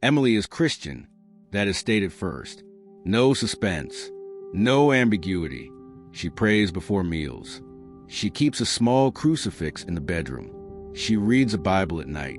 Emily is Christian. That is stated first. No suspense. No ambiguity. She prays before meals. She keeps a small crucifix in the bedroom. She reads a Bible at night.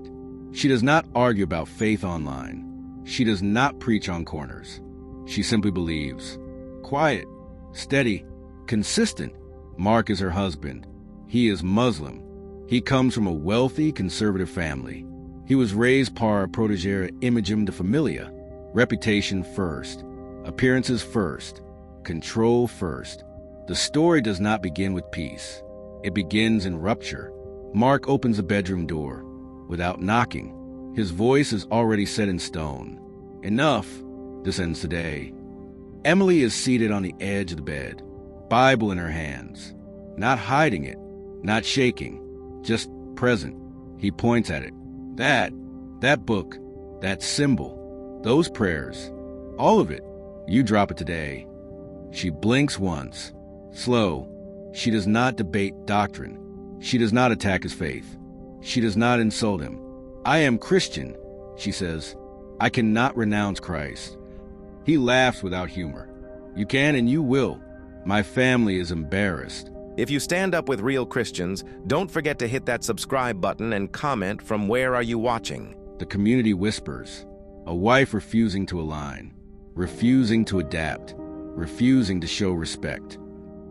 She does not argue about faith online. She does not preach on corners. She simply believes. Quiet, steady, consistent. Mark is her husband. He is Muslim. He comes from a wealthy, conservative family. He was raised par protegere imagem de familia. Reputation first. Appearances first. Control first. The story does not begin with peace. It begins in rupture. Mark opens the bedroom door. Without knocking, his voice is already set in stone. Enough. This ends today. Emily is seated on the edge of the bed, Bible in her hands. Not hiding it, not shaking, just present. He points at it. That book, that symbol, those prayers, all of it. You drop it today. She blinks once. Slow. She does not debate doctrine. She does not attack his faith. She does not insult him. I am Christian, she says. I cannot renounce Christ. He laughs without humor. You can and you will. My family is embarrassed. If you stand up with real Christians, don't forget to hit that subscribe button and comment from where are you watching. The community whispers. A wife refusing to align, refusing to adapt, refusing to show respect.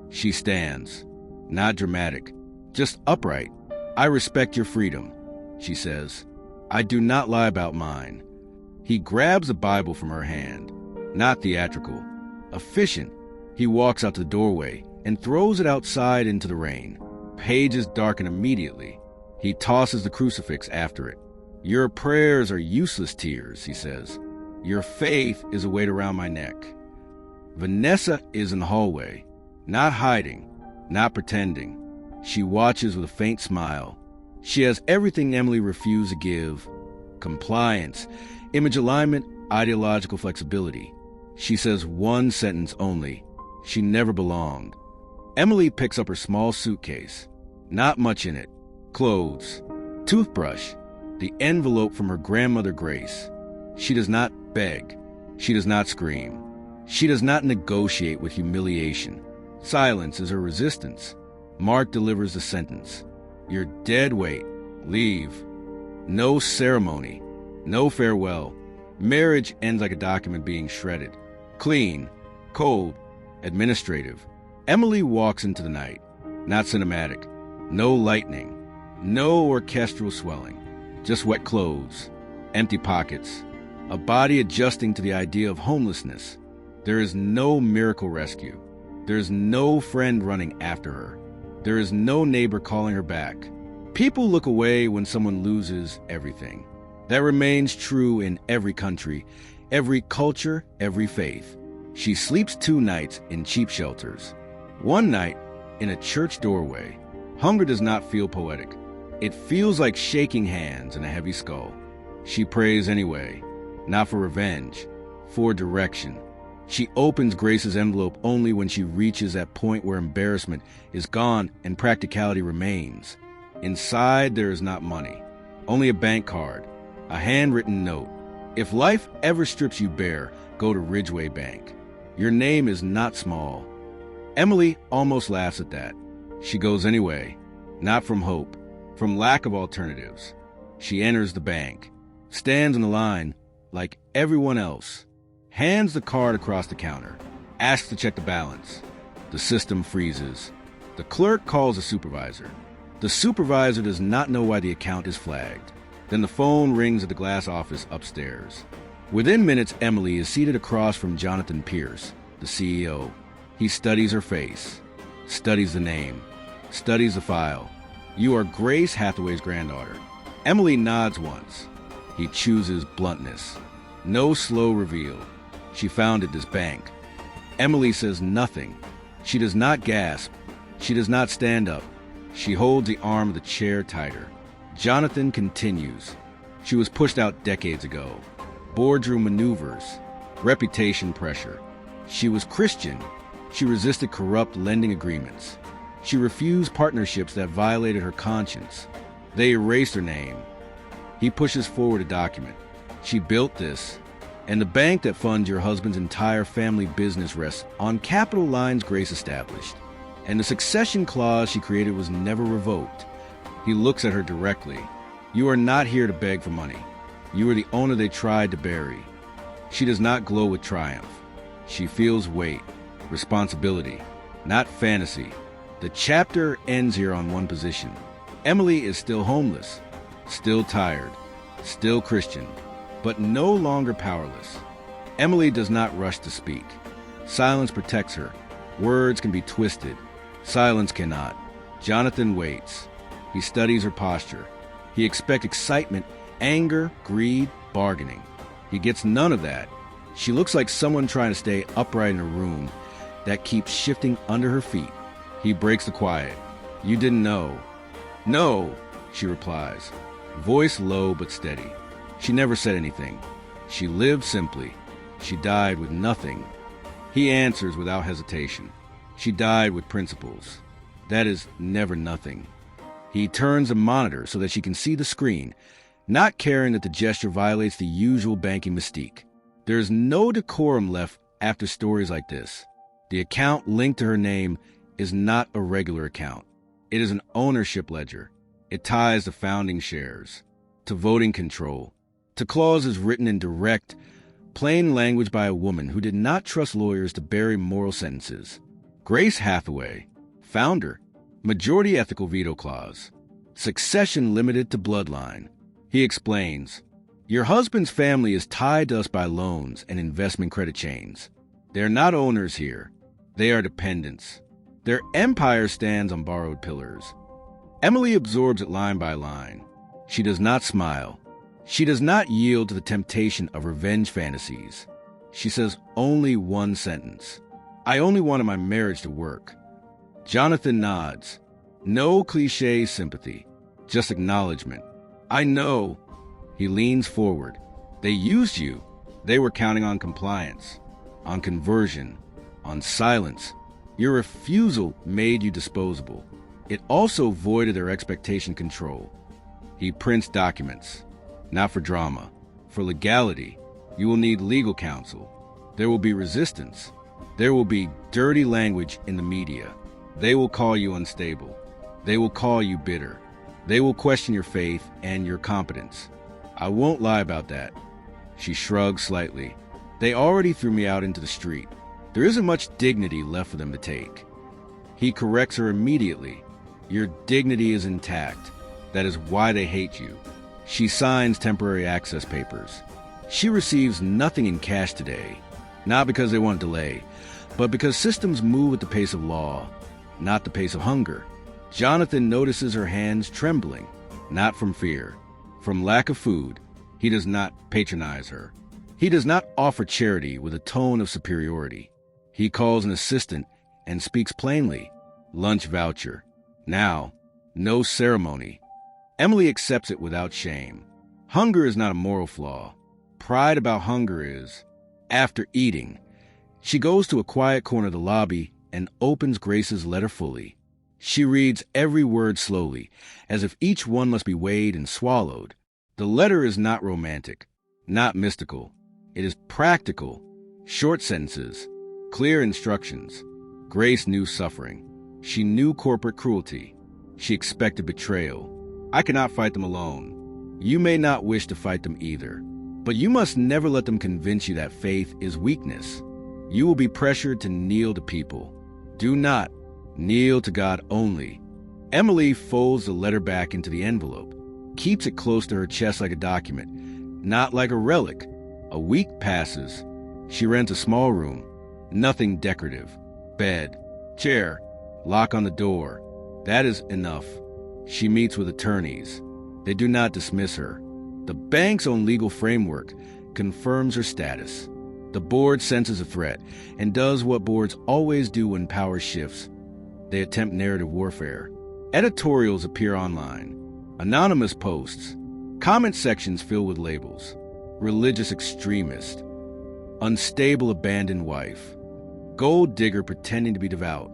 She stands. Not dramatic, just upright. I respect your freedom, she says. I do not lie about mine. He grabs a Bible from her hand. Not theatrical. Efficient. He walks out to the doorway and throws it outside into the rain. Pages darken immediately. He tosses the crucifix after it. Your prayers are useless tears, he says. Your faith is a weight around my neck. Vanessa is in the hallway, not hiding, not pretending. She watches with a faint smile. She has everything Emily refused to give. Compliance, image alignment, ideological flexibility. She says one sentence only. She never belonged. Emily picks up her small suitcase. Not much in it. Clothes. Toothbrush. The envelope from her grandmother Grace. She does not beg. She does not scream. She does not negotiate with humiliation. Silence is her resistance. Mark delivers the sentence. You're dead weight. Leave. No ceremony. No farewell. Marriage ends like a document being shredded. Clean. Cold. Administrative. Emily walks into the night. Not cinematic. No lightning. No orchestral swelling. Just wet clothes. Empty pockets. A body adjusting to the idea of homelessness. There is no miracle rescue. There is no friend running after her. There is no neighbor calling her back. People look away when someone loses everything. That remains true in every country, every culture, every faith. She sleeps 2 nights in cheap shelters. 1 night in a church doorway. Hunger does not feel poetic. It feels like shaking hands and a heavy skull. She prays anyway, not for revenge, for direction. She opens Grace's envelope only when she reaches that point where embarrassment is gone and practicality remains. Inside, there is not money, only a bank card, a handwritten note. If life ever strips you bare, go to Ridgeway Bank. Your name is not small. Emily almost laughs at that. She goes anyway, not from hope, from lack of alternatives. She enters the bank, stands in the line like everyone else, hands the card across the counter, asks to check the balance. The system freezes. The clerk calls the supervisor. The supervisor does not know why the account is flagged. Then the phone rings at the glass office upstairs. Within minutes, Emily is seated across from Jonathan Pierce, the CEO. He studies her face, studies the name, studies the file. You are Grace Hathaway's granddaughter. Emily nods once. He chooses bluntness. No slow reveal. She founded this bank. Emily says nothing. She does not gasp. She does not stand up. She holds the arm of the chair tighter. Jonathan continues. She was pushed out decades ago. Boardroom maneuvers. Reputation pressure. She was Christian. She resisted corrupt lending agreements. She refused partnerships that violated her conscience. They erased her name. He pushes forward a document. She built this, and the bank that funds your husband's entire family business rests on capital lines Grace established. And the succession clause she created was never revoked. He looks at her directly. You are not here to beg for money. You are the owner they tried to bury. She does not glow with triumph. She feels weight, responsibility, not fantasy. The chapter ends here on one position. Emily is still homeless, still tired, still Christian, but no longer powerless. Emily does not rush to speak. Silence protects her. Words can be twisted. Silence cannot. Jonathan waits. He studies her posture. He expects excitement, anger, greed, bargaining. He gets none of that. She looks like someone trying to stay upright in a room that keeps shifting under her feet. He breaks the quiet. You didn't know. No, she replies, voice low but steady. She never said anything. She lived simply. She died with nothing. He answers without hesitation. She died with principles. That is never nothing. He turns a monitor so that she can see the screen, not caring that the gesture violates the usual banking mystique. There is no decorum left after stories like this. The account linked to her name is not a regular account. It is an ownership ledger. It ties to founding shares, to voting control, to clauses written in direct, plain language by a woman who did not trust lawyers to bury moral sentences. Grace Hathaway, founder, majority ethical veto clause, succession limited to bloodline. He explains, your husband's family is tied to us by loans and investment credit chains. They are not owners here. They are dependents. Their empire stands on borrowed pillars. Emily absorbs it line by line. She does not smile. She does not yield to the temptation of revenge fantasies. She says only one sentence. I only wanted my marriage to work. Jonathan nods. No cliché sympathy, just acknowledgement. I know. He leans forward. They used you. They were counting on compliance, on conversion, on silence. Your refusal made you disposable. It also voided their expectation control. He prints documents, not for drama, for legality. You will need legal counsel. There will be resistance. There will be dirty language in the media. They will call you unstable. They will call you bitter. They will question your faith and your competence. I won't lie about that. She shrugs slightly. They already threw me out into the street. There isn't much dignity left for them to take. He corrects her immediately. Your dignity is intact. That is why they hate you. She signs temporary access papers. She receives nothing in cash today, not because they want delay, but because systems move at the pace of law, not the pace of hunger. Jonathan notices her hands trembling, not from fear, from lack of food. He does not patronize her. He does not offer charity with a tone of superiority. He calls an assistant and speaks plainly. Lunch voucher. Now, no ceremony. Emily accepts it without shame. Hunger is not a moral flaw. Pride about hunger is. After eating, she goes to a quiet corner of the lobby and opens Grace's letter fully. She reads every word slowly, as if each one must be weighed and swallowed. The letter is not romantic, not mystical. It is practical. Short sentences, clear instructions. Grace knew suffering. She knew corporate cruelty. She expected betrayal. I cannot fight them alone. You may not wish to fight them either, but you must never let them convince you that faith is weakness. You will be pressured to kneel to people. Do not kneel to God only. Emily folds the letter back into the envelope, keeps it close to her chest like a document, not like a relic. A week passes. She rents a small room. Nothing decorative. Bed, chair, lock on the door. That is enough. She meets with attorneys. They do not dismiss her. The bank's own legal framework confirms her status. The board senses a threat and does what boards always do when power shifts. They attempt narrative warfare. Editorials appear online. Anonymous posts. Comment sections filled with labels. Religious extremist. Unstable abandoned wife. Gold digger pretending to be devout.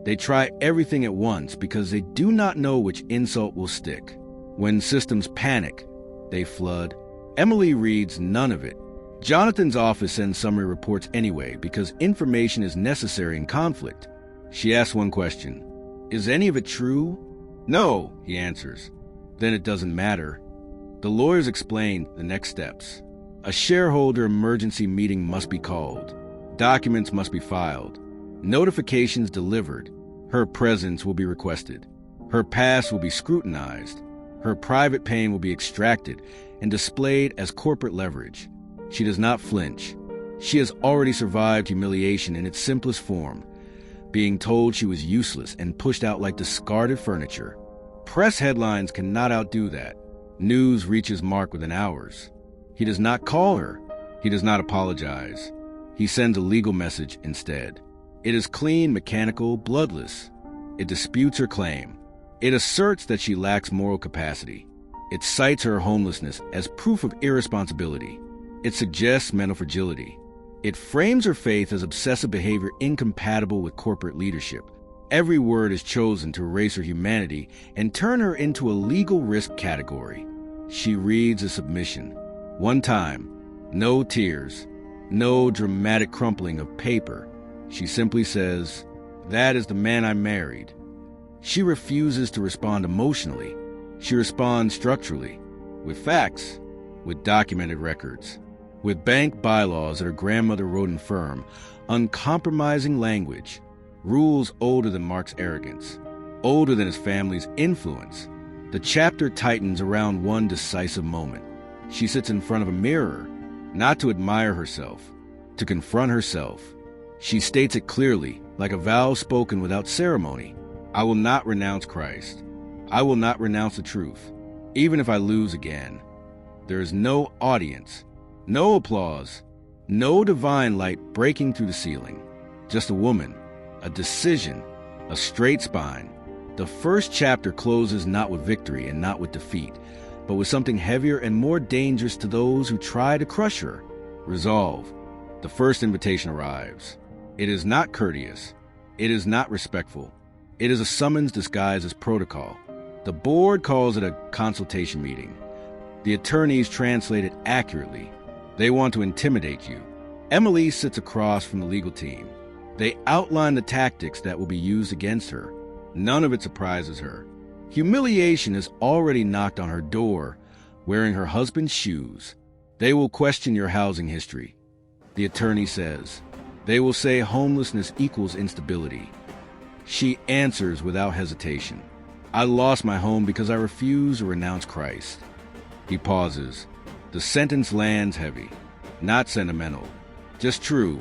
They try everything at once because they do not know which insult will stick. When systems panic, they flood Emily reads none of it. Jonathan's office sends summary reports anyway because information is necessary in conflict. She asks one question. Is any of it true? No, he answers. Then it doesn't matter. The lawyers explain the next steps. A shareholder emergency meeting must be called. Documents must be filed. Notifications delivered. Her presence will be requested. Her past will be scrutinized. Her private pain will be extracted and displayed as corporate leverage. She does not flinch. She has already survived humiliation in its simplest form, being told she was useless and pushed out like discarded furniture. Press headlines cannot outdo that. News reaches Mark within hours. He does not call her. He does not apologize. He sends a legal message instead. It is clean, mechanical, bloodless. It disputes her claim. It asserts that she lacks moral capacity. It cites her homelessness as proof of irresponsibility. It suggests mental fragility. It frames her faith as obsessive behavior incompatible with corporate leadership. Every word is chosen to erase her humanity and turn her into a legal risk category. She reads a submission. One time, no tears, no dramatic crumpling of paper. She simply says, "That is the man I married." She refuses to respond emotionally. She responds structurally, with facts, with documented records, with bank bylaws that her grandmother wrote in firm, uncompromising language, rules older than Mark's arrogance, older than his family's influence. The chapter tightens around one decisive moment. She sits in front of a mirror, not to admire herself, to confront herself. She states it clearly, like a vow spoken without ceremony. I will not renounce Christ. I will not renounce the truth, even if I lose again. There is no audience, no applause, no divine light breaking through the ceiling. Just a woman, a decision, a straight spine. The first chapter closes not with victory and not with defeat, but with something heavier and more dangerous to those who try to crush her. Resolve. The first invitation arrives. It is not courteous. It is not respectful. It is a summons disguised as protocol. The board calls it a consultation meeting. The attorneys translate it accurately. They want to intimidate you. Emily sits across from the legal team. They outline the tactics that will be used against her. None of it surprises her. Humiliation has already knocked on her door, wearing her husband's shoes. They will question your housing history. The attorney says. They will say homelessness equals instability. She answers without hesitation. I lost my home because I refuse to renounce Christ. He pauses. The sentence lands heavy, not sentimental, just true.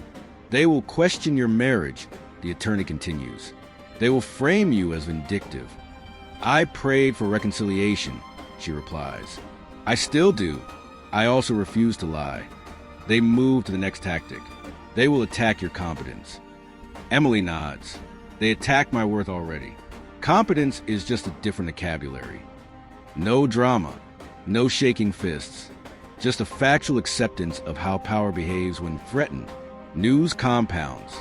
They will question your marriage, the attorney continues. They will frame you as vindictive. I prayed for reconciliation, she replies. I still do. I also refuse to lie. They move to the next tactic. They will attack your competence. Emily nods. They attack my worth already. Competence is just a different vocabulary. No drama, no shaking fists, just a factual acceptance of how power behaves when threatened. News compounds.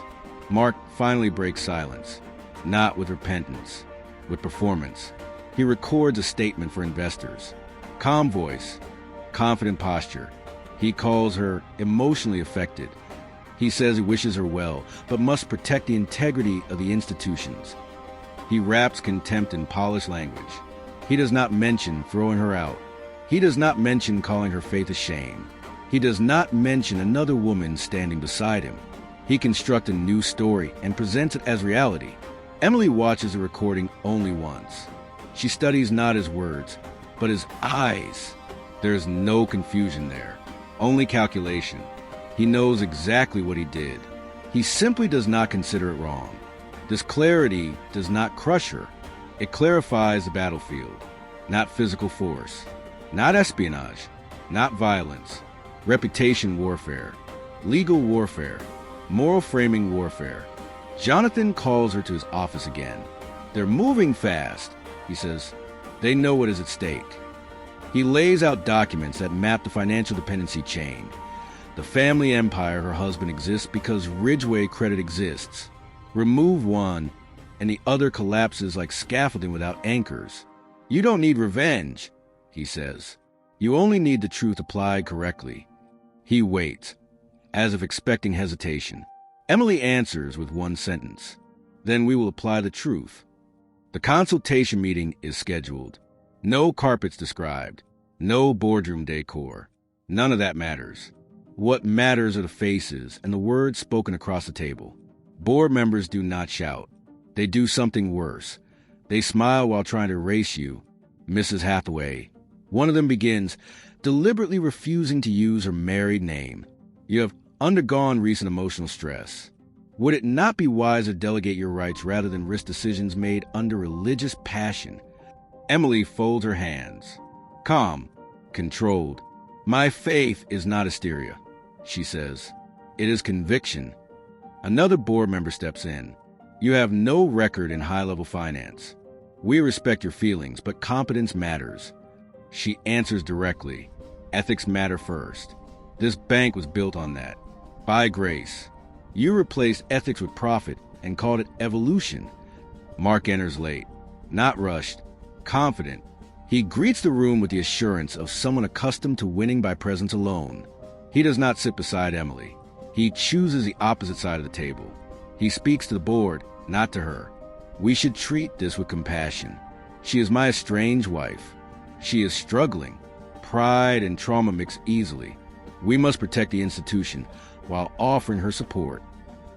Mark finally breaks silence, not with repentance, with performance. He records a statement for investors. Calm voice, confident posture. He calls her emotionally affected. He says he wishes her well, but must protect the integrity of the institutions. He wraps contempt in polished language. He does not mention throwing her out. He does not mention calling her faith a shame. He does not mention another woman standing beside him. He constructs a new story and presents it as reality. Emily watches the recording only once. She studies not his words, but his eyes. There is no confusion there, only calculation. He knows exactly what he did. He simply does not consider it wrong. This clarity does not crush her. It clarifies the battlefield, not physical force, not espionage, not violence, reputation warfare, legal warfare, moral framing warfare. Jonathan calls her to his office again. They're moving fast, he says. They know what is at stake. He lays out documents that map the financial dependency chain. The family empire her husband exists because Ridgeway credit exists. Remove one, and the other collapses like scaffolding without anchors. You don't need revenge, he says. You only need the truth applied correctly. He waits, as if expecting hesitation. Emily answers with one sentence. Then we will apply the truth. The consultation meeting is scheduled. No carpets described. No boardroom decor. None of that matters. What matters are the faces and the words spoken across the table. Board members do not shout. They do something worse. They smile while trying to erase you. Mrs. Hathaway. One of them begins, deliberately refusing to use her married name. You have undergone recent emotional stress. Would it not be wise to delegate your rights rather than risk decisions made under religious passion? Emily folds her hands. Calm, controlled. My faith is not hysteria, she says. It is conviction. Another board member steps in. You have no record in high-level finance. We respect your feelings, but competence matters. She answers directly. Ethics matter first. This bank was built on that. By grace. You replaced ethics with profit and called it evolution. Mark enters late. Not rushed. Confident. He greets the room with the assurance of someone accustomed to winning by presence alone. He does not sit beside Emily. He chooses the opposite side of the table. He speaks to the board, not to her. We should treat this with compassion. She is my estranged wife. She is struggling. Pride and trauma mix easily. We must protect the institution while offering her support.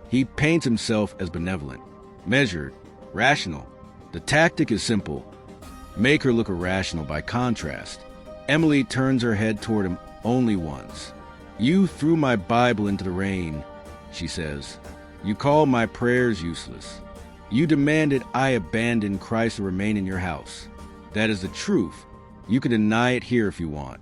He paints himself as benevolent, measured, rational. The tactic is simple. Make her look irrational by contrast. Emily turns her head toward him only once. You threw my Bible into the rain, she says. You called my prayers useless. You demanded I abandon Christ and remain in your house. That is the truth. You can deny it here if you want.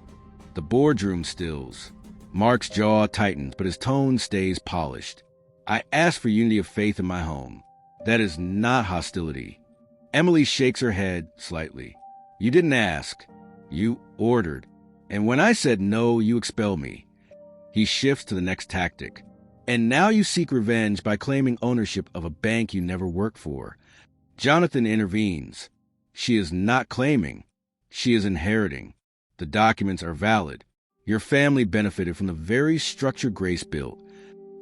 The boardroom stills. Mark's jaw tightens, but his tone stays polished. I ask for unity of faith in my home. That is not hostility. Emily shakes her head slightly. You didn't ask. You ordered. And when I said no, you expel me. He shifts to the next tactic. And now you seek revenge by claiming ownership of a bank you never worked for. Jonathan intervenes. She is not claiming. She is inheriting. The documents are valid. Your family benefited from the very structure Grace built.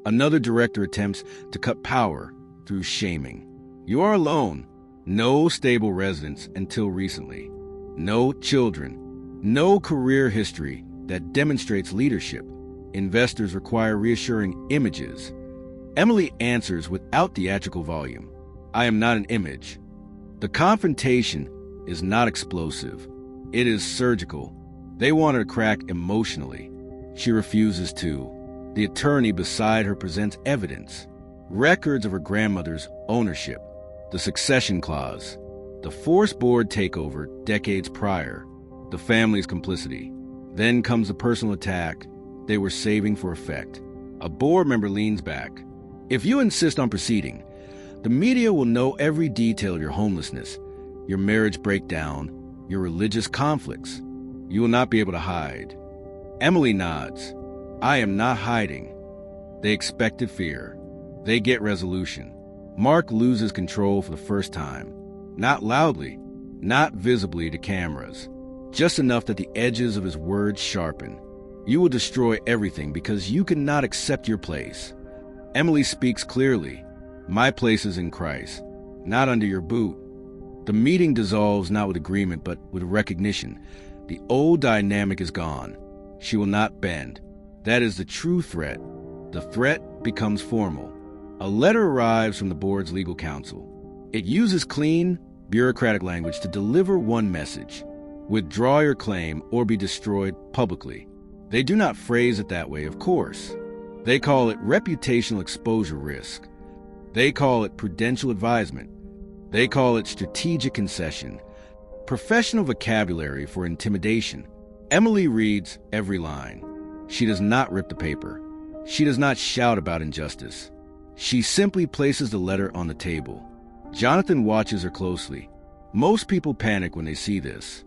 Another director attempts to cut power through shaming. You are alone. No stable residence until recently. No children. No career history that demonstrates leadership. Investors require reassuring images. Emily answers without theatrical volume. I am not an image. The confrontation is not explosive. It is surgical. They want her to crack emotionally. She refuses to. The attorney beside her presents evidence. Records of her grandmother's ownership. The succession clause. The forced board takeover decades prior. The family's complicity. Then comes the personal attack they were saving for effect. A board member leans back. If you insist on proceeding, the media will know every detail of your homelessness, your marriage breakdown, your religious conflicts. You will not be able to hide. Emily nods. I am not hiding. They expected fear. They get resolution. Mark loses control for the first time. Not loudly, not visibly to cameras. Just enough that the edges of his words sharpen. You will destroy everything because you cannot accept your place. Emily speaks clearly. My place is in Christ, not under your boot. The meeting dissolves not with agreement, but with recognition. The old dynamic is gone. She will not bend. That is the true threat. The threat becomes formal. A letter arrives from the board's legal counsel. It uses clean, bureaucratic language to deliver one message. Withdraw your claim or be destroyed publicly. They do not phrase it that way, of course. They call it reputational exposure risk. They call it prudential advisement. They call it strategic concession. Professional vocabulary for intimidation. Emily reads every line. She does not rip the paper. She does not shout about injustice. She simply places the letter on the table. Jonathan watches her closely. Most people panic when they see this.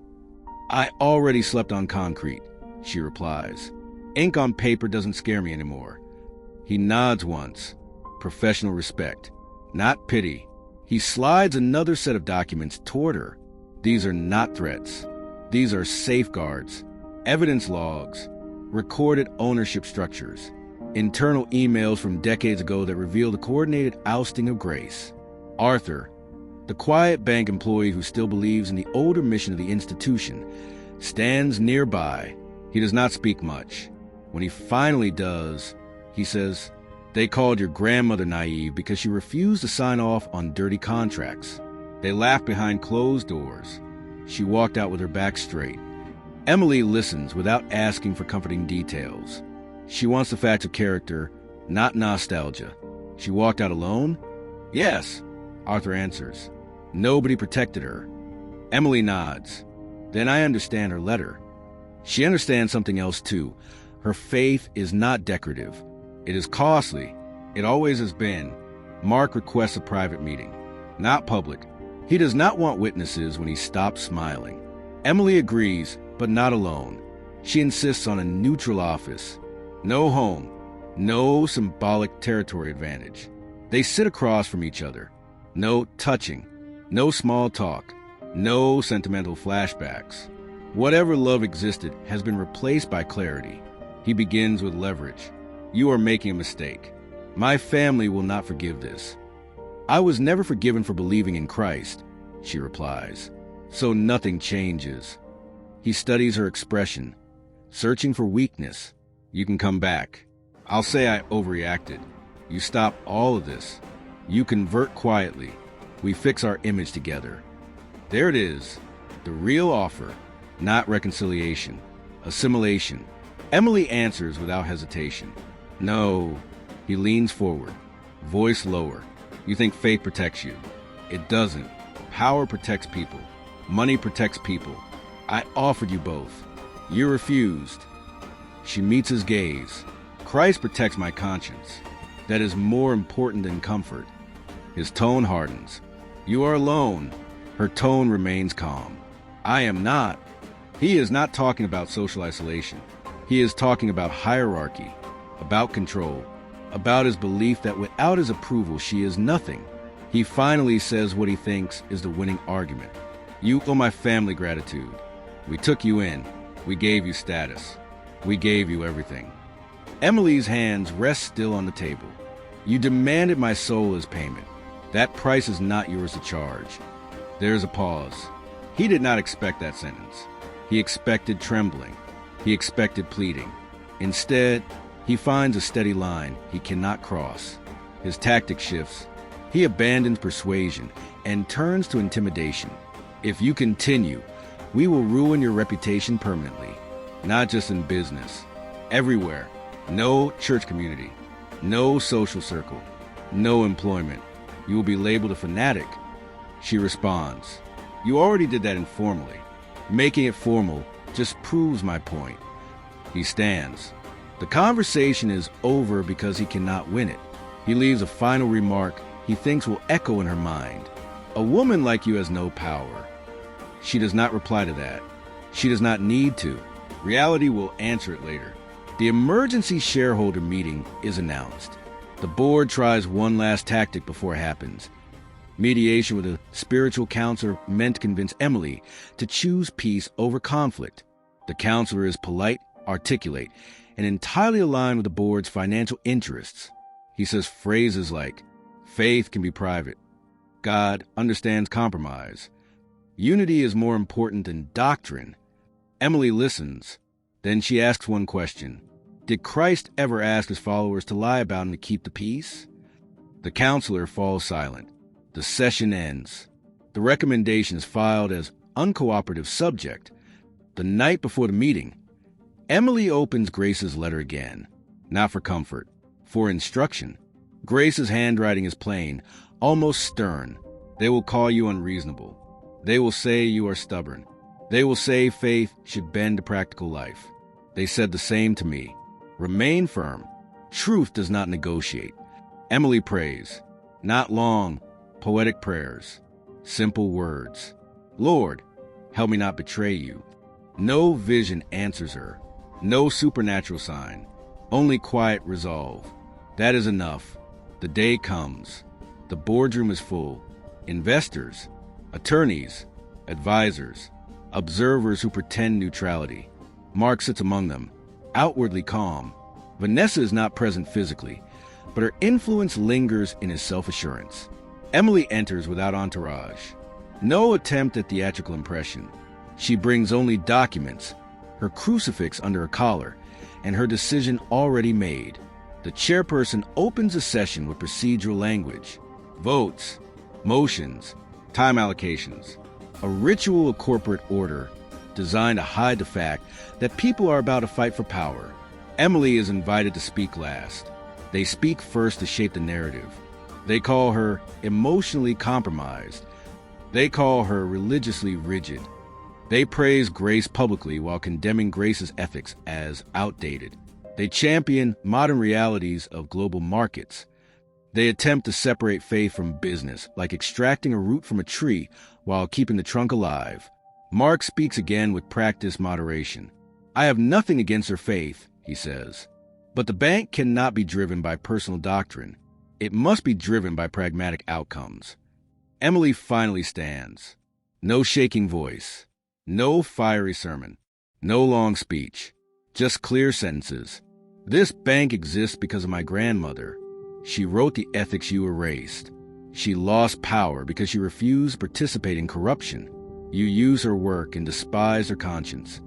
I already slept on concrete, she replies. Ink on paper doesn't scare me anymore. He nods once. Professional respect, not pity. He slides another set of documents toward her. These are not threats. These are safeguards. Evidence logs, recorded ownership structures, internal emails from decades ago that reveal the coordinated ousting of Grace. Arthur, the quiet bank employee who still believes in the older mission of the institution, stands nearby. He does not speak much. When he finally does, he says, "They called your grandmother naive because she refused to sign off on dirty contracts. They laughed behind closed doors. She walked out with her back straight." Emily listens without asking for comforting details. She wants the facts of character, not nostalgia. "She walked out alone?" "Yes," Arthur answers. "Nobody protected her." Emily nods. "Then I understand her letter." She understands something else too. Her faith is not decorative. It is costly. It always has been. Mark requests a private meeting, not public. He does not want witnesses when he stops smiling. Emily agrees, but not alone. She insists on a neutral office. No home. No symbolic territory advantage. They sit across from each other. No touching. No small talk. No sentimental flashbacks. Whatever love existed has been replaced by clarity. He begins with leverage. "You are making a mistake. My family will not forgive this." "I was never forgiven for believing in Christ," she replies. "So nothing changes." He studies her expression, searching for weakness. "You can come back. I'll say I overreacted. You stop all of this. You convert quietly. We fix our image together." There it is. The real offer, not reconciliation. Assimilation. Emily answers without hesitation. "No." He leans forward, voice lower. "You think faith protects you. It doesn't. Power protects people. Money protects people. I offered you both. You refused." She meets his gaze. "Christ protects my conscience. That is more important than comfort." His tone hardens. "You are alone." Her tone remains calm. "I am not." He is not talking about social isolation. He is talking about hierarchy, about control, about his belief that without his approval she is nothing. He finally says what he thinks is the winning argument. "You owe my family gratitude. We took you in. We gave you status. We gave you everything." Emily's hands rest still on the table. "You demanded my soul as payment. That price is not yours to charge." There's a pause. He did not expect that sentence. He expected trembling. He expected pleading. Instead, he finds a steady line he cannot cross. His tactic shifts. He abandons persuasion and turns to intimidation. "If you continue, we will ruin your reputation permanently, not just in business. Everywhere. No church community. No social circle. No employment. You will be labeled a fanatic." She responds, "You already did that informally. Making it formal just proves my point." He stands. The conversation is over because he cannot win it. He leaves a final remark he thinks will echo in her mind. "A woman like you has no power." She does not reply to that. She does not need to. Reality will answer it later. The emergency shareholder meeting is announced. The board tries one last tactic before it happens. Mediation with a spiritual counselor meant to convince Emily to choose peace over conflict. The counselor is polite, articulate, and entirely aligned with the board's financial interests. He says phrases like, "Faith can be private. God understands compromise. Unity is more important than doctrine." Emily listens. Then she asks one question. Did Christ ever ask his followers to lie about him to keep the peace? The counselor falls silent. The session ends. The recommendation is filed as uncooperative subject. The night before the meeting, Emily opens Grace's letter again. Not for comfort, for instruction. Grace's handwriting is plain, almost stern. They will call you unreasonable. They will say you are stubborn. They will say faith should bend to practical life. They said the same to me. Remain firm. Truth does not negotiate. Emily prays. Not long, poetic prayers. Simple words. Lord, help me not betray you. No vision answers her. No supernatural sign. Only quiet resolve. That is enough. The day comes. The boardroom is full. Investors, attorneys, advisors, observers who pretend neutrality. Mark sits among them, outwardly calm. Vanessa is not present physically, but her influence lingers in his self-assurance. Emily enters without entourage. No attempt at theatrical impression. She brings only documents, her crucifix under her collar, and her decision already made. The chairperson opens the session with procedural language, votes, motions, time allocations, a ritual of corporate order designed to hide the fact that people are about to fight for power. Emily is invited to speak last. They speak first to shape the narrative. They call her emotionally compromised. They call her religiously rigid. They praise Grace publicly while condemning Grace's ethics as outdated. They champion modern realities of global markets. They attempt to separate faith from business, like extracting a root from a tree while keeping the trunk alive. Mark speaks again with practiced moderation. I have nothing against her faith, he says. But the bank cannot be driven by personal doctrine. It must be driven by pragmatic outcomes. Emily finally stands. No shaking voice. No fiery sermon. No long speech. Just clear sentences. This bank exists because of my grandmother. She wrote the ethics you erased. She lost power because she refused to participate in corruption. You use her work and despise her conscience.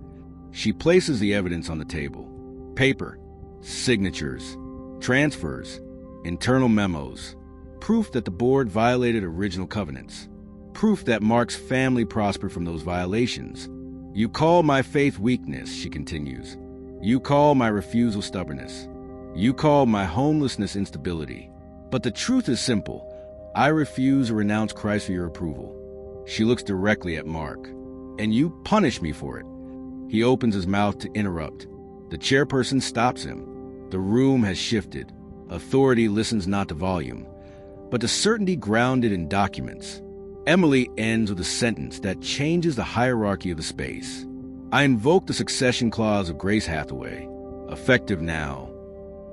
She places the evidence on the table. Paper, signatures, transfers, internal memos, proof that the board violated original covenants, proof that Mark's family prospered from those violations. You call my faith weakness, she continues. You call my refusal stubbornness. You call my homelessness instability. But the truth is simple. I refuse to renounce Christ for your approval. She looks directly at Mark. And you punish me for it. He opens his mouth to interrupt. The chairperson stops him. The room has shifted. Authority listens not to volume, but to certainty grounded in documents. Emily ends with a sentence that changes the hierarchy of the space. I invoke the succession clause of Grace Hathaway. Effective now.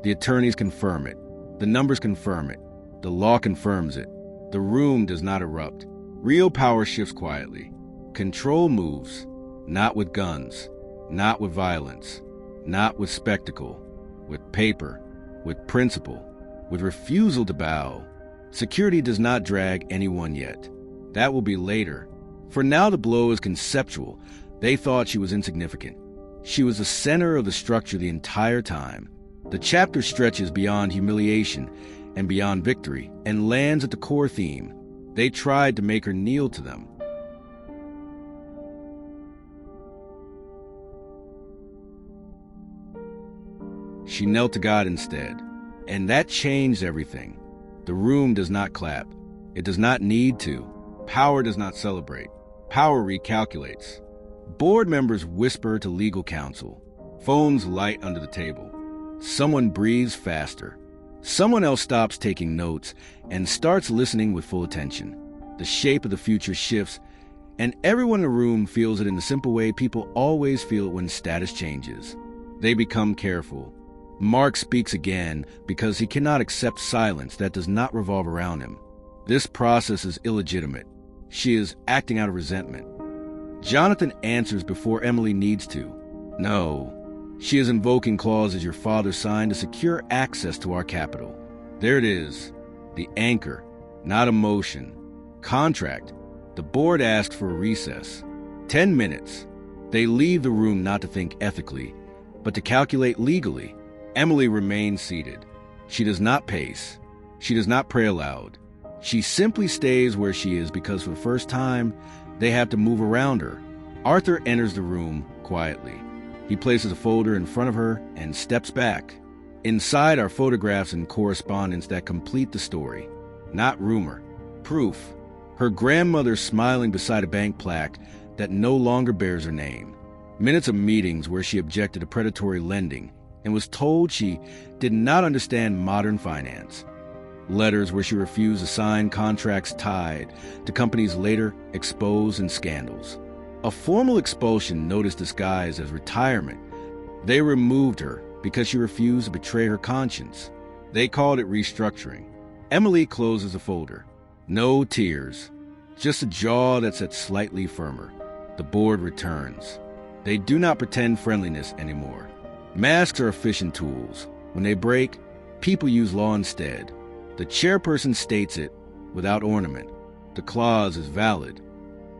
The attorneys confirm it. The numbers confirm it. The law confirms it. The room does not erupt. Real power shifts quietly. Control moves, not with guns, not with violence, not with spectacle, with paper, with principle, with refusal to bow. Security does not drag anyone yet. That will be later. For now the blow is conceptual. They thought she was insignificant. She was the center of the structure the entire time. The chapter stretches beyond humiliation and beyond victory and lands at the core theme. They tried to make her kneel to them. She knelt to God instead, and that changed everything. The room does not clap. It does not need to. Power does not celebrate. Power recalculates. Board members whisper to legal counsel. Phones light under the table. Someone breathes faster. Someone else stops taking notes and starts listening with full attention. The shape of the future shifts, and everyone in the room feels it in the simple way people always feel it when status changes. They become careful. Mark speaks again because he cannot accept silence that does not revolve around him. This process is illegitimate. She is acting out of resentment. Jonathan answers before Emily needs to. No, she is invoking clauses your father signed to secure access to our capital. There it is, the anchor, not emotion. Contract. The board asked for a recess. 10 minutes. They leave the room not to think ethically, but to calculate legally. Emily remains seated. She does not pace. She does not pray aloud. She simply stays where she is because for the first time, they have to move around her. Arthur enters the room quietly. He places a folder in front of her and steps back. Inside are photographs and correspondence that complete the story. Not rumor. Proof. Her grandmother smiling beside a bank plaque that no longer bears her name. Minutes of meetings where she objected to predatory lending and was told she did not understand modern finance. Letters where she refused to sign contracts tied to companies later exposed in scandals. A formal expulsion noticed disguised as retirement. They removed her because she refused to betray her conscience. They called it restructuring. Emily closes the folder. No tears, just a jaw that sat slightly firmer. The board returns. They do not pretend friendliness anymore. Masks are efficient tools. When they break, people use law instead. The chairperson states it without ornament. The clause is valid.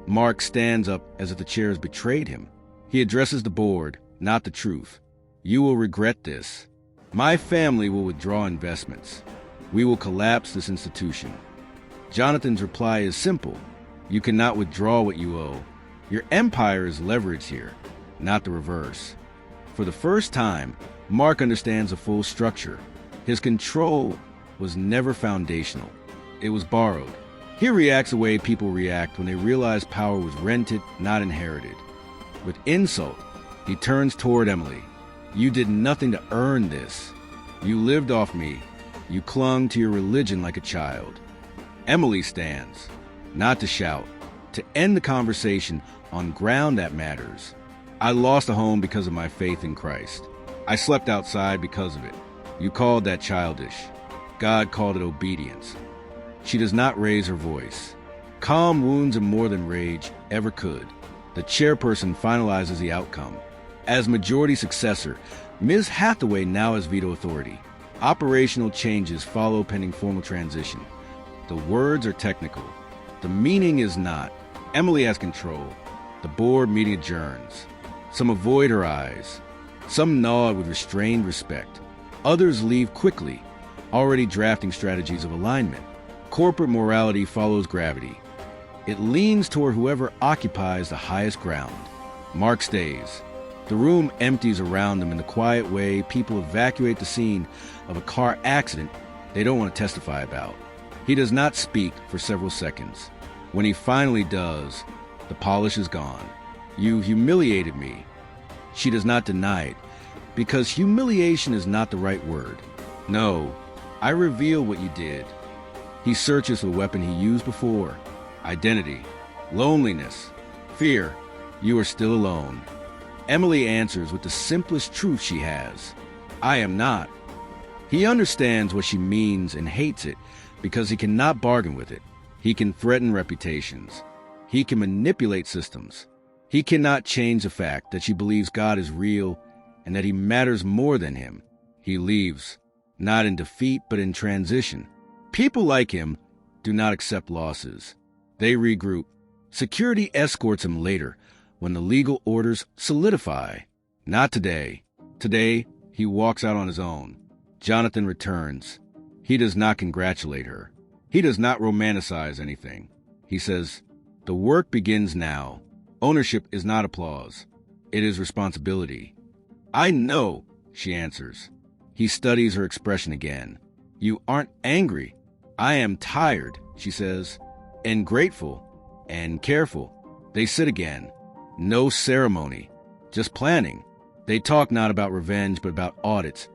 Mark stands up as if the chair has betrayed him. He addresses the board, not the truth. You will regret this. My family will withdraw investments. We will collapse this institution. Jonathan's reply is simple. You cannot withdraw what you owe. Your empire is leveraged here, not the reverse. For the first time, Mark understands the full structure. His control was never foundational. It was borrowed. He reacts the way people react when they realize power was rented, not inherited. With insult, he turns toward Emily. You did nothing to earn this. You lived off me. You clung to your religion like a child. Emily stands, not to shout, to end the conversation on ground that matters. I lost a home because of my faith in Christ. I slept outside because of it. You called that childish. God called it obedience. She does not raise her voice. Calm wounds him more than rage ever could. The chairperson finalizes the outcome. As majority successor, Ms. Hathaway now has veto authority. Operational changes follow pending formal transition. The words are technical. The meaning is not. Emily has control. The board meeting adjourns. Some avoid her eyes. Some nod with restrained respect. Others leave quickly, already drafting strategies of alignment. Corporate morality follows gravity. It leans toward whoever occupies the highest ground. Mark stays. The room empties around them in the quiet way people evacuate the scene of a car accident they don't want to testify about. He does not speak for several seconds. When he finally does, the polish is gone. You humiliated me. She does not deny it, because humiliation is not the right word. No, I reveal what you did. He searches for the weapon he used before. Identity, loneliness, fear. You are still alone. Emily answers with the simplest truth she has. I am not. He understands what she means and hates it because he cannot bargain with it. He can threaten reputations. He can manipulate systems. He cannot change the fact that she believes God is real and that he matters more than him. He leaves, not in defeat but in transition. People like him do not accept losses. They regroup. Security escorts him later when the legal orders solidify. Not today. Today, he walks out on his own. Jonathan returns. He does not congratulate her. He does not romanticize anything. He says, the work begins now. Ownership is not applause. It is responsibility. I know, she answers. He studies her expression again. You aren't angry. I am tired, she says, and grateful, and careful. They sit again. No ceremony, just planning. They talk not about revenge, but about audits,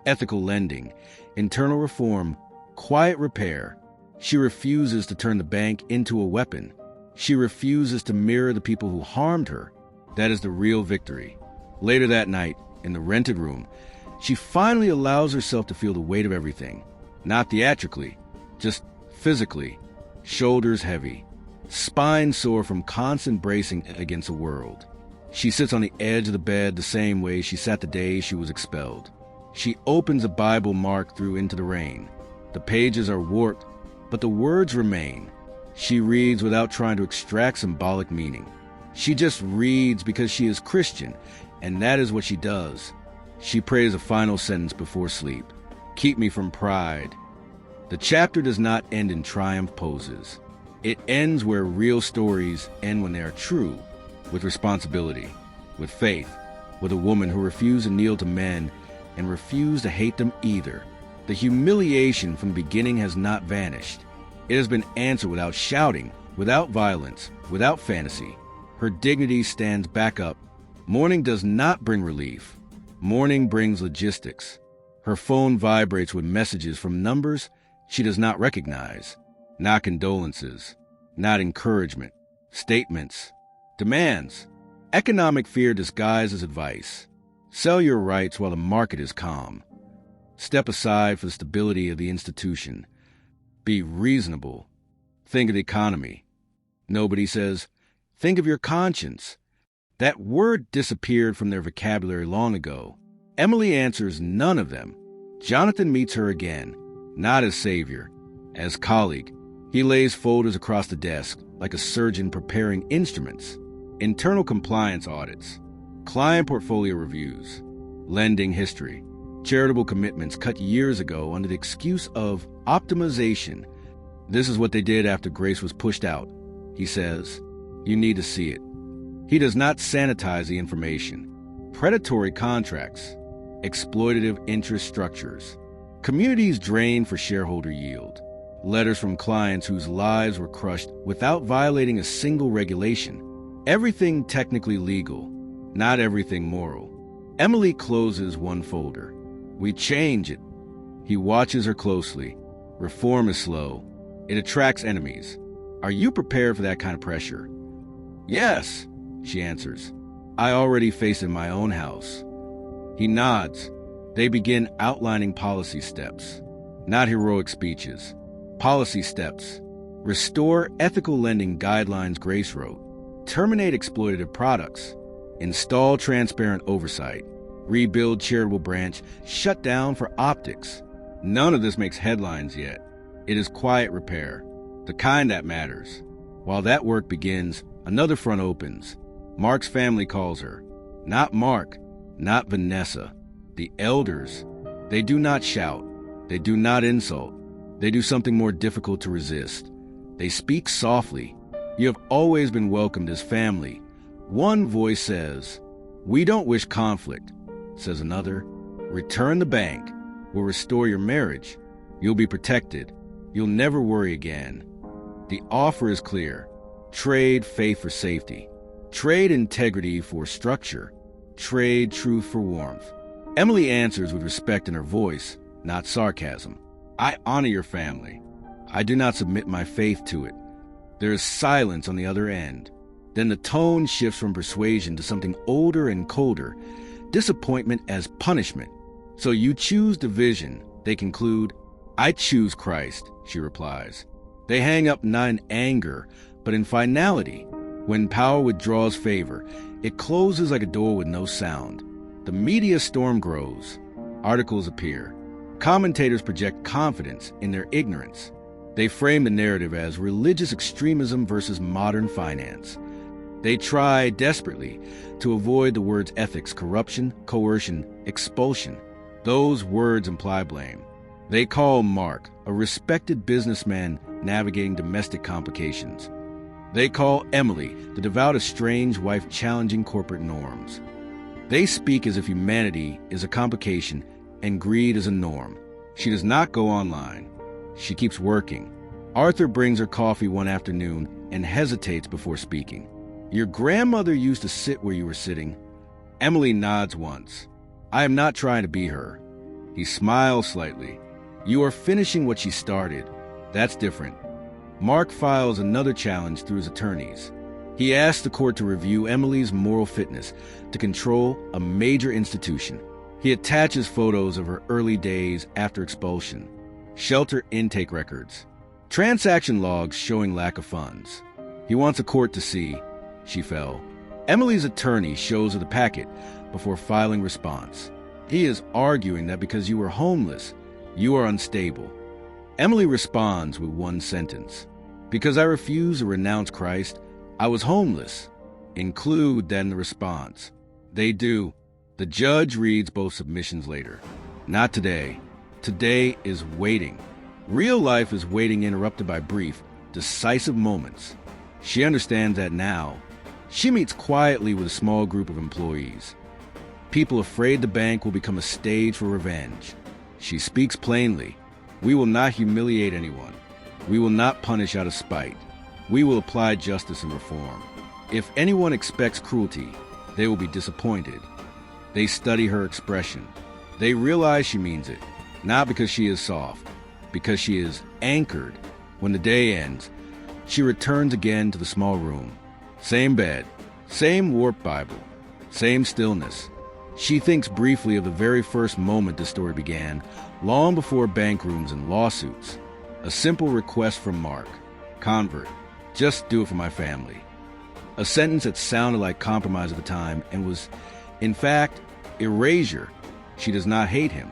ethical lending, internal reform, quiet repair. She refuses to turn the bank into a weapon. She refuses to mirror the people who harmed her. That is the real victory. Later that night, in the rented room, she finally allows herself to feel the weight of everything. Not theatrically, just physically. Shoulders heavy. Spine sore from constant bracing against the world. She sits on the edge of the bed the same way she sat the day she was expelled. She opens a Bible marked through into the rain. The pages are warped, but the words remain. She reads without trying to extract symbolic meaning. She just reads because she is Christian, and that is what she does. She prays a final sentence before sleep. Keep me from pride. The chapter does not end in triumph poses. It ends where real stories end when they are true, with responsibility, with faith, with a woman who refused to kneel to men and refused to hate them either. The humiliation from the beginning has not vanished. It has been answered without shouting, without violence, without fantasy. Her dignity stands back up. Mourning does not bring relief. Mourning brings logistics. Her phone vibrates with messages from numbers she does not recognize. Not condolences, not encouragement, statements, demands. Economic fear disguised as advice. Sell your rights while the market is calm. Step aside for the stability of the institution. Be reasonable. Think of the economy. Nobody says, think of your conscience. That word disappeared from their vocabulary long ago. Emily answers none of them. Jonathan meets her again, not as savior, as colleague. He lays folders across the desk like a surgeon preparing instruments. Internal compliance audits, client portfolio reviews, lending history, charitable commitments cut years ago under the excuse of optimization. This is what they did after Grace was pushed out, he says. You need to see it. He does not sanitize the information. Predatory contracts, exploitative interest structures, communities drained for shareholder yield, letters from clients whose lives were crushed without violating a single regulation. Everything technically legal, not everything moral. Emily closes one folder. We change it. He watches her closely. Reform is slow. It attracts enemies. Are you prepared for that kind of pressure? Yes, she answers. I already face it in my own house. He nods. They begin outlining policy steps, not heroic speeches. Policy steps. Restore ethical lending guidelines Grace wrote. Terminate exploitative products. Install transparent oversight. Rebuild charitable branch. Shut down for optics. None of this makes headlines yet. It is quiet repair, the kind that matters. While that work begins, another front opens. Mark's family calls her. Not Mark, not Vanessa. The elders. They do not shout. They do not insult. They do something more difficult to resist. They speak softly. You have always been welcomed as family. One voice says, we don't wish conflict. Says another, return the bank. We'll restore your marriage. You'll be protected. You'll never worry again. The offer is clear. Trade faith for safety. Trade integrity for structure. Trade truth for warmth. Emily answers with respect in her voice, not sarcasm. I honor your family. I do not submit my faith to it. There is silence on the other end. Then the tone shifts from persuasion to something older and colder, disappointment as punishment. So you choose division, they conclude. I choose Christ, she replies. They hang up not in anger, but in finality. When power withdraws favor, it closes like a door with no sound. The media storm grows. Articles appear. Commentators project confidence in their ignorance. They frame the narrative as religious extremism versus modern finance. They try desperately to avoid the words ethics, corruption, coercion, expulsion. Those words imply blame. They call Mark a respected businessman navigating domestic complications. They call Emily the devout estranged wife challenging corporate norms. They speak as if humanity is a complication and greed is a norm. She does not go online. She keeps working. Arthur brings her coffee one afternoon and hesitates before speaking. Your grandmother used to sit where you were sitting. Emily nods once. I am not trying to be her. He smiles slightly. You are finishing what she started. That's different. Mark files another challenge through his attorneys. He asks the court to review Emily's moral fitness to control a major institution. He attaches photos of her early days after expulsion, shelter intake records, transaction logs showing lack of funds. He wants a court to see. She fell. Emily's attorney shows her the packet before filing response. He is arguing that because you were homeless, you are unstable. Emily responds with one sentence. Because I refused to renounce Christ, I was homeless. Include then the response. They do. The judge reads both submissions later. Not today. Today is waiting. Real life is waiting, interrupted by brief, decisive moments. She understands that now. She meets quietly with a small group of employees. People afraid the bank will become a stage for revenge. She speaks plainly. We will not humiliate anyone. We will not punish out of spite. We will apply justice and reform. If anyone expects cruelty, they will be disappointed. They study her expression. They realize she means it, not because she is soft, because she is anchored. When the day ends, she returns again to the small room. Same bed, same warped Bible, same stillness. She thinks briefly of the very first moment the story began, long before bank rooms and lawsuits. A simple request from Mark, convert, just do it for my family. A sentence that sounded like compromise at the time and was, in fact, erasure. She does not hate him.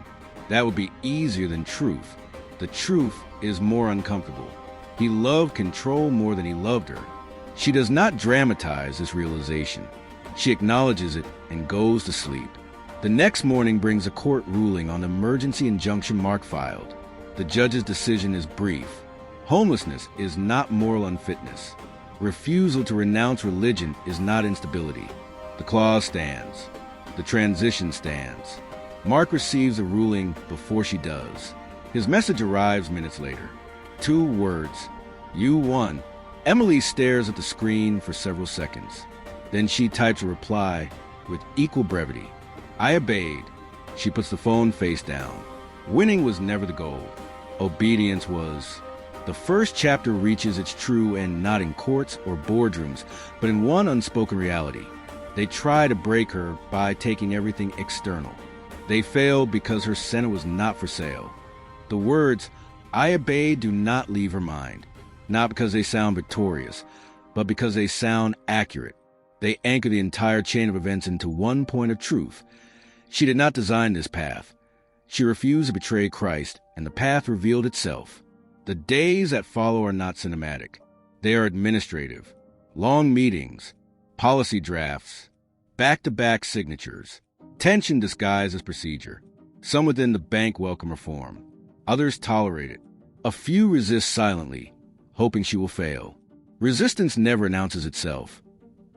That would be easier than truth. The truth is more uncomfortable. He loved control more than he loved her. She does not dramatize this realization. She acknowledges it and goes to sleep. The next morning brings a court ruling on the emergency injunction Mark filed. The judge's decision is brief. Homelessness is not moral unfitness. Refusal to renounce religion is not instability. The clause stands. The transition stands. Mark receives a ruling before she does. His message arrives minutes later. 2 words. You won. Emily stares at the screen for several seconds. Then she types a reply with equal brevity. I obeyed. She puts the phone face down. Winning was never the goal. Obedience was. The first chapter reaches its true end not in courts or boardrooms, but in one unspoken reality. They try to break her by taking everything external. They fail because her center was not for sale. The words, I obeyed, do not leave her mind. Not because they sound victorious, but because they sound accurate. They anchor the entire chain of events into one point of truth. She did not design this path. She refused to betray Christ, and the path revealed itself. The days that follow are not cinematic. They are administrative. Long meetings, policy drafts, back-to-back signatures. Tension disguised as procedure. Some within the bank welcome reform. Others tolerate it. A few resist silently, hoping she will fail. Resistance never announces itself.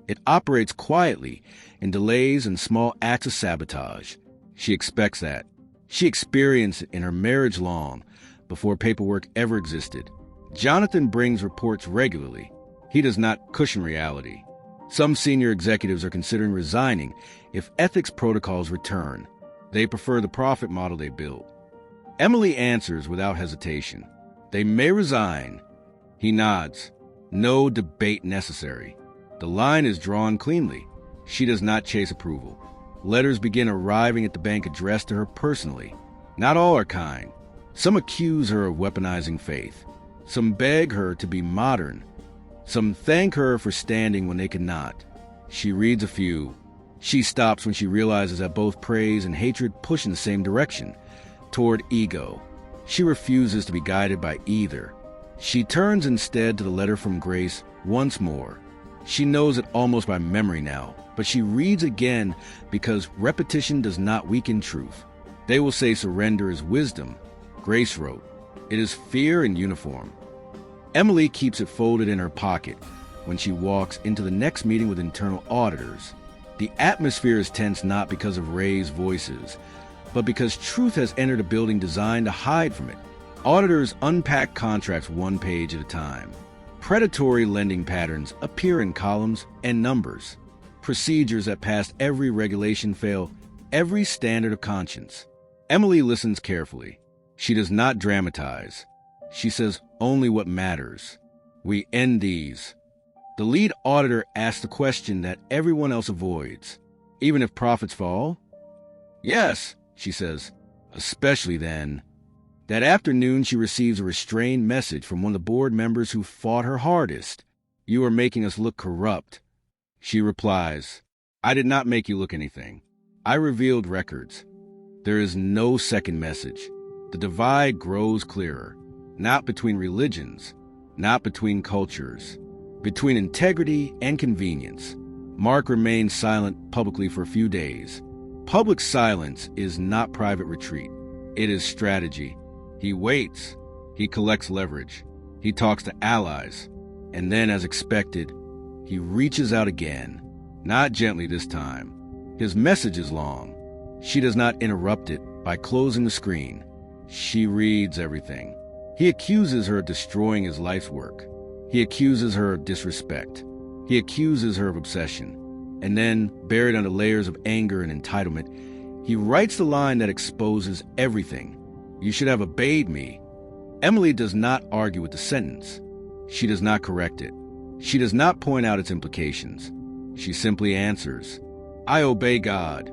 It operates quietly in delays and small acts of sabotage. She expects that. She experienced it in her marriage long, before paperwork ever existed. Jonathan brings reports regularly. He does not cushion reality. Some senior executives are considering resigning if ethics protocols return. They prefer the profit model they built. Emily answers without hesitation. They may resign. He nods. No debate necessary. The line is drawn cleanly. She does not chase approval. Letters begin arriving at the bank addressed to her personally. Not all are kind. Some accuse her of weaponizing faith. Some beg her to be modern. Some thank her for standing when they cannot. She reads a few. She stops when she realizes that both praise and hatred push in the same direction, toward ego. She refuses to be guided by either. She turns instead to the letter from Grace once more. She knows it almost by memory now, but she reads again because repetition does not weaken truth. They will say surrender is wisdom. Grace wrote, it is fear in uniform. Emily keeps it folded in her pocket when she walks into the next meeting with internal auditors. The atmosphere is tense not because of raised voices, but because truth has entered a building designed to hide from it. Auditors unpack contracts one page at a time. Predatory lending patterns appear in columns and numbers. Procedures that passed every regulation fail every standard of conscience. Emily listens carefully. She does not dramatize. She says only what matters. We end these. The lead auditor asks the question that everyone else avoids. Even if profits fall? Yes, she says, especially then. That afternoon, she receives a restrained message from one of the board members who fought her hardest. You are making us look corrupt. She replies, I did not make you look anything. I revealed records. There is no second message. The divide grows clearer, not between religions, not between cultures, between integrity and convenience. Mark remains silent publicly for a few days. Public silence is not private retreat. It is strategy. He waits. He collects leverage. He talks to allies. And then, as expected, he reaches out again. Not gently this time. His message is long. She does not interrupt it by closing the screen. She reads everything. He accuses her of destroying his life's work. He accuses her of disrespect. He accuses her of obsession. And then, buried under layers of anger and entitlement, he writes the line that exposes everything. You should have obeyed me. Emily does not argue with the sentence. She does not correct it. She does not point out its implications. She simply answers, I obey God.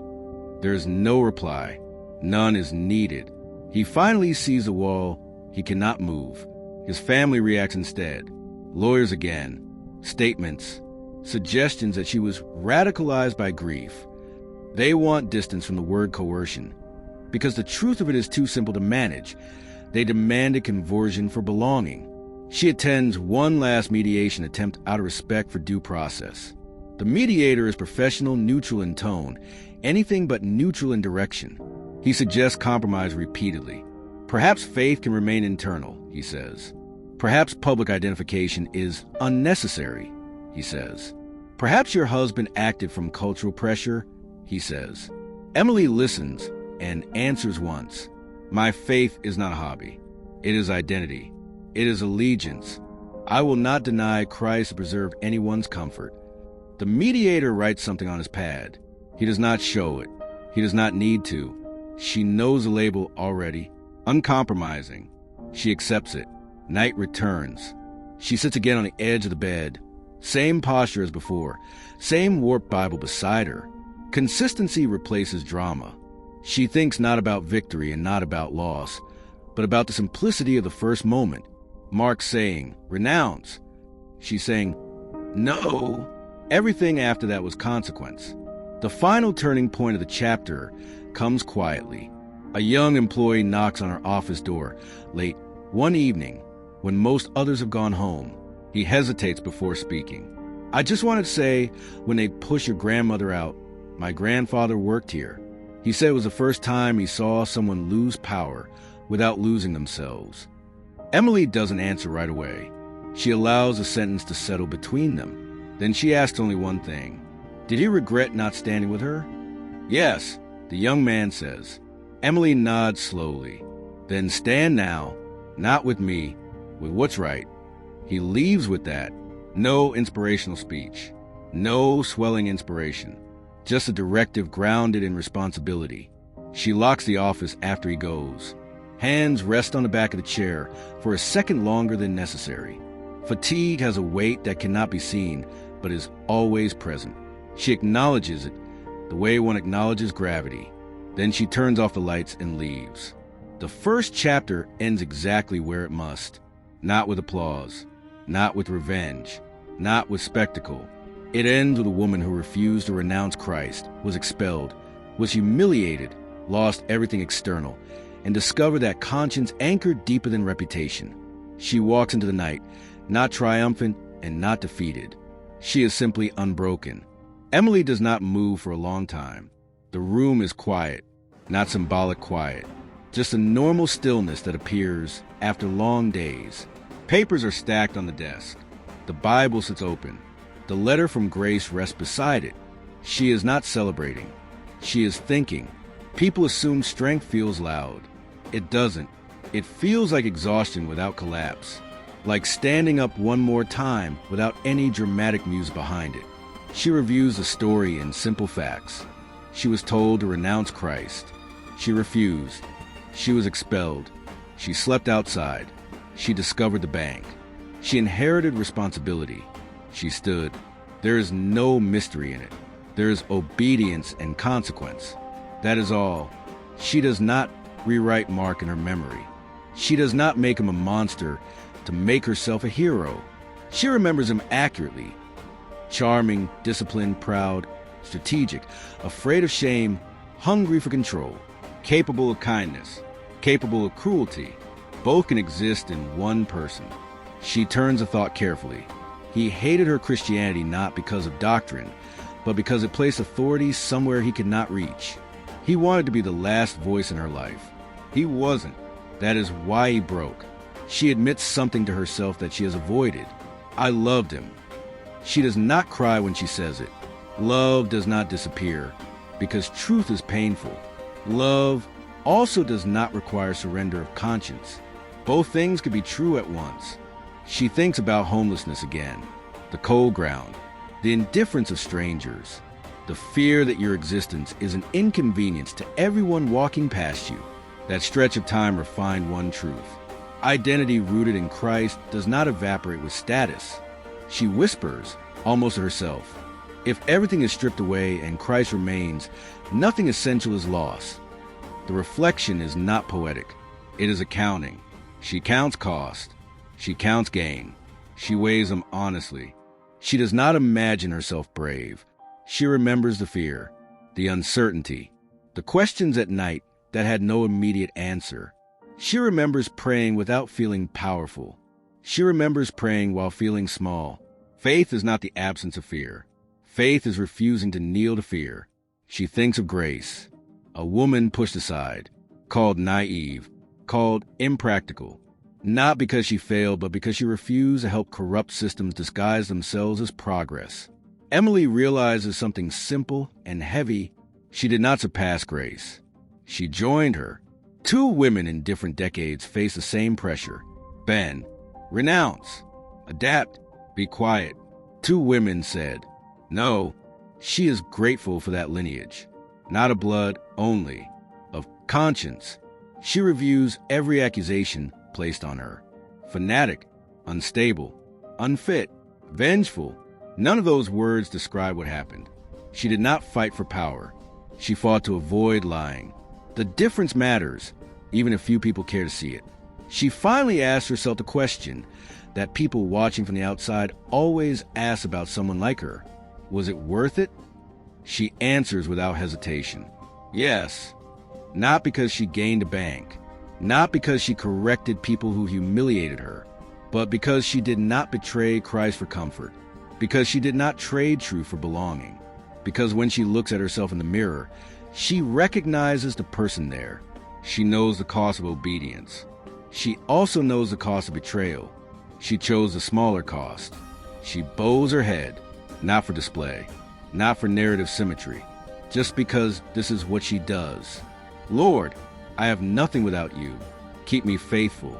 There is no reply. None is needed. He finally sees the wall. He cannot move. His family reacts instead. Lawyers again. Statements. suggestions that she was radicalized by grief. They want distance from the word coercion. Because the truth of it is too simple to manage, they demanded conversion for belonging. She attends one last mediation attempt out of respect for due process. The mediator is professional, neutral in tone, anything but neutral in direction. He suggests compromise repeatedly. Perhaps faith can remain internal, he says. Perhaps public identification is unnecessary, he says. Perhaps your husband acted from cultural pressure, he says. Emily listens and answers once. My faith is not a hobby. It is identity. It is allegiance. I will not deny Christ to preserve anyone's comfort. The mediator writes something on his pad. He does not show it. He does not need to. She knows the label already. Uncompromising. She accepts it. Night returns. She sits again on the edge of the bed. Same posture as before. Same warped Bible beside her. Consistency replaces drama. She thinks not about victory and not about loss, but about the simplicity of the first moment. Mark saying, renounce. She's saying, no. Everything after that was consequence. The final turning point of the chapter comes quietly. A young employee knocks on her office door late one evening when most others have gone home. He hesitates before speaking. I just wanted to say, when they push your grandmother out, my grandfather worked here. He said it was the first time he saw someone lose power without losing themselves. Emily doesn't answer right away. She allows a sentence to settle between them. Then she asks only one thing. Did he regret not standing with her? Yes, the young man says. Emily nods slowly. Then stand now, not with me, with what's right. He leaves with that. No inspirational speech. No swelling inspiration. Just a directive grounded in responsibility. She locks the office after he goes. Hands rest on the back of the chair for a second longer than necessary. Fatigue has a weight that cannot be seen, but is always present. She acknowledges it, the way one acknowledges gravity. Then she turns off the lights and leaves. The first chapter ends exactly where it must. Not with applause, not with revenge, not with spectacle. It ends with a woman who refused to renounce Christ, was expelled, was humiliated, lost everything external, and discovered that conscience anchored deeper than reputation. She walks into the night, not triumphant and not defeated. She is simply unbroken. Emily does not move for a long time. The room is quiet, not symbolic quiet, just a normal stillness that appears after long days. Papers are stacked on the desk. The Bible sits open. The letter from Grace rests beside it. She is not celebrating. She is thinking. People assume strength feels loud. It doesn't. It feels like exhaustion without collapse. Like standing up one more time without any dramatic muse behind it. She reviews the story in simple facts. She was told to renounce Christ. She refused. She was expelled. She slept outside. She discovered the bank. She inherited responsibility. She stood. There is no mystery in it. There is obedience and consequence. That is all. She does not rewrite Mark in her memory. She does not make him a monster to make herself a hero. She remembers him accurately. Charming, disciplined, proud, strategic, afraid of shame, hungry for control, capable of kindness, capable of cruelty. Both can exist in one person. She turns the thought carefully. He hated her Christianity not because of doctrine, but because it placed authority somewhere he could not reach. He wanted to be the last voice in her life. He wasn't. That is why he broke. She admits something to herself that she has avoided. I loved him. She does not cry when she says it. Love does not disappear, because truth is painful. Love also does not require surrender of conscience. Both things could be true at once. She thinks about homelessness again, the cold ground, the indifference of strangers, the fear that your existence is an inconvenience to everyone walking past you. That stretch of time refined one truth. Identity rooted in Christ does not evaporate with status. She whispers, almost to herself, if everything is stripped away and Christ remains, nothing essential is lost. The reflection is not poetic. It is accounting. She counts cost. She counts gain. She weighs them honestly. She does not imagine herself brave. She remembers the fear, the uncertainty, the questions at night that had no immediate answer. She remembers praying without feeling powerful. She remembers praying while feeling small. Faith is not the absence of fear. Faith is refusing to kneel to fear. She thinks of Grace, a woman pushed aside, called naive, called impractical, not because she failed, but because she refused to help corrupt systems disguise themselves as progress. Emily realizes something simple and heavy. She did not surpass Grace. She joined her. Two women in different decades face the same pressure. Ben, renounce, adapt, be quiet. Two women said, no. She is grateful for that lineage, not of blood only, of conscience. She reviews every accusation placed on her. Fanatic, unstable, unfit, vengeful. None of those words describe what happened. She did not fight for power. She fought to avoid lying. The difference matters, even if few people care to see it. She finally asked herself the question that people watching from the outside always ask about someone like her. Was it worth it? She answers without hesitation. Yes. Not because she gained a bank, not because she corrected people who humiliated her, but because she did not betray Christ for comfort, because she did not trade truth for belonging, because when she looks at herself in the mirror, she recognizes the person there. She knows the cost of obedience. She also knows the cost of betrayal. She chose the smaller cost. She bows her head, not for display, not for narrative symmetry, just because this is what she does. Lord, I have nothing without you. Keep me faithful.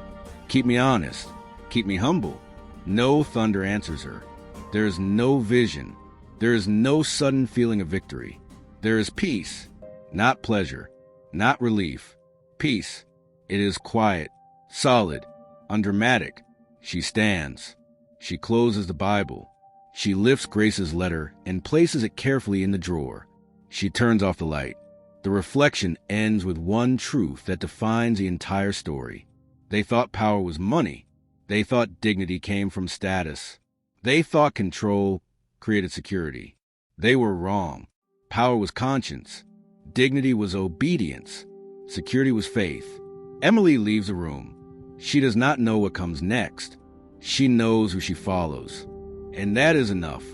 Keep me honest. Keep me humble. No thunder answers her. There is no vision. There is no sudden feeling of victory. There is peace, not pleasure, not relief. Peace. It is quiet, solid, undramatic. She stands. She closes the Bible. She lifts Grace's letter and places it carefully in the drawer. She turns off the light. The reflection ends with one truth that defines the entire story. They thought power was money. They thought dignity came from status. They thought control created security. They were wrong. Power was conscience. Dignity was obedience. Security was faith. Emily leaves the room. She does not know what comes next. She knows who she follows. And that is enough.